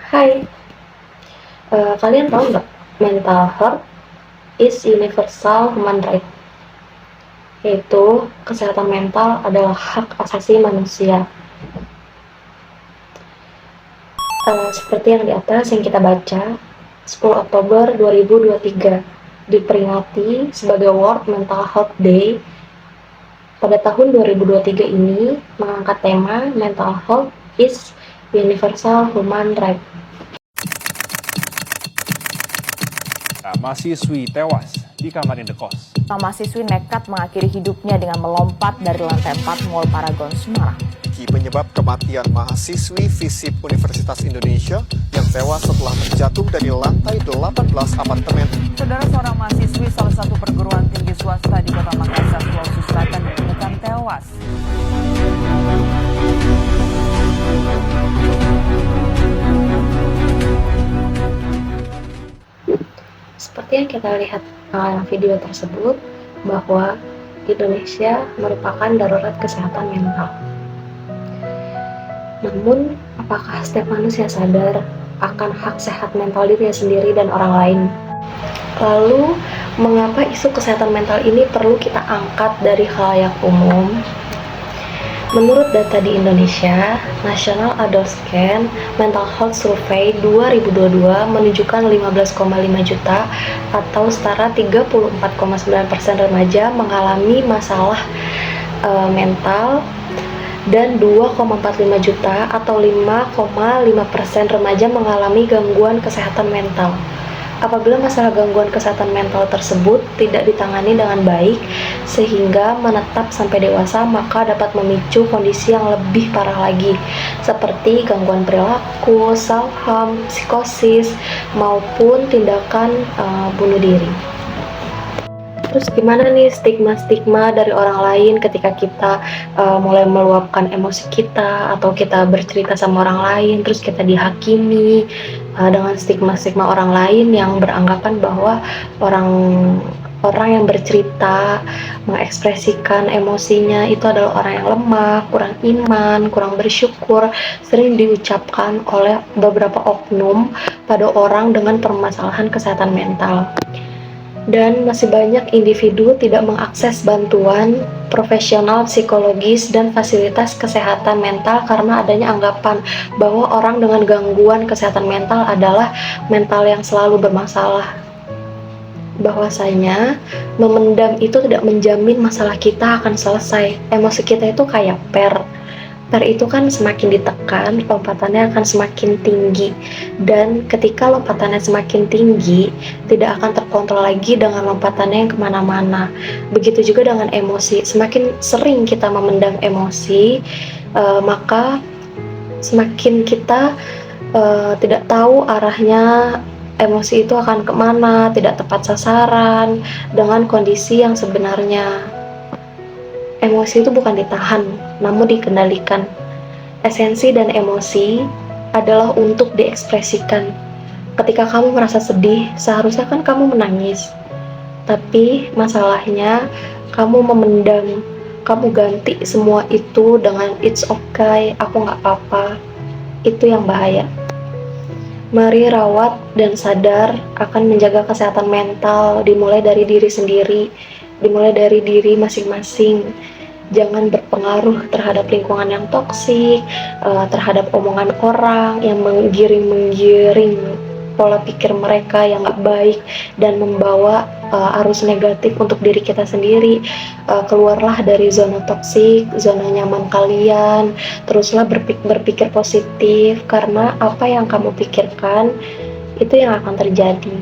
Hai, kalian tahu nggak mental health is universal human right? Yaitu kesehatan mental adalah hak asasi manusia. Seperti yang di atas yang kita baca, 10 Oktober 2023 diperingati sebagai World Mental Health Day. Pada tahun 2023 ini mengangkat tema Mental Health is Universal Human Right. Mahasiswi tewas di kamar indekos. Mahasiswi nekat mengakhiri hidupnya dengan melompat dari lantai 4 Mall Paragon, Semarang. Penyebab kematian mahasiswi FISIP Universitas Indonesia yang tewas setelah terjatuh dari lantai 18 apartemen. Saudara, seorang mahasiswi salah satu perguruan tinggi swasta di Kota Makassar, Sulawesi Selatan ditemukan tewas. Seperti yang kita lihat dalam video tersebut, bahwa Indonesia merupakan darurat kesehatan mental. Namun, apakah setiap manusia sadar akan hak sehat mental dirinya sendiri dan orang lain? Lalu, mengapa isu kesehatan mental ini perlu kita angkat dari khalayak umum? Menurut data di Indonesia, National Adult Scan Mental Health Survey 2022 menunjukkan 15,5 juta atau setara 34,9% remaja mengalami masalah mental dan 2,45 juta atau 5,5% remaja mengalami gangguan kesehatan mental. Apabila masalah gangguan kesehatan mental tersebut tidak ditangani dengan baik sehingga menetap sampai dewasa, maka dapat memicu kondisi yang lebih parah lagi seperti gangguan perilaku, self-harm, psikosis, maupun tindakan bunuh diri. Terus gimana nih stigma-stigma dari orang lain ketika kita mulai meluapkan emosi kita atau kita bercerita sama orang lain, terus kita dihakimi dengan stigma-stigma orang lain yang beranggapan bahwa orang yang bercerita, mengekspresikan emosinya itu adalah orang yang lemah, kurang iman, kurang bersyukur, sering diucapkan oleh beberapa oknum pada orang dengan permasalahan kesehatan mental. Dan masih banyak individu tidak mengakses bantuan profesional psikologis dan fasilitas kesehatan mental karena adanya anggapan bahwa orang dengan gangguan kesehatan mental adalah mental yang selalu bermasalah. Bahwasanya memendam itu tidak menjamin masalah kita akan selesai. Emosi kita itu kayak per itu kan semakin ditekan, lompatannya akan semakin tinggi, dan ketika lompatannya semakin tinggi tidak akan terkontrol lagi dengan lompatannya yang kemana-mana. Begitu juga dengan emosi, semakin sering kita memendam emosi, maka semakin kita tidak tahu arahnya emosi itu akan kemana, tidak tepat sasaran dengan kondisi yang sebenarnya. Emosi itu bukan ditahan, namun dikendalikan. Esensi dan emosi adalah untuk diekspresikan. Ketika kamu merasa sedih, seharusnya kan kamu menangis. Tapi masalahnya, kamu memendam, kamu ganti semua itu dengan it's okay, aku gak apa-apa. Itu yang bahaya. Mari rawat dan sadar akan menjaga kesehatan mental, dimulai dari diri sendiri, dimulai dari diri masing-masing. Jangan berpengaruh terhadap lingkungan yang toksik, terhadap omongan orang yang menggiring pola pikir mereka yang gak baik dan membawa arus negatif untuk diri kita sendiri. Keluarlah dari zona toksik, zona nyaman kalian, teruslah berpikir positif, karena apa yang kamu pikirkan itu yang akan terjadi.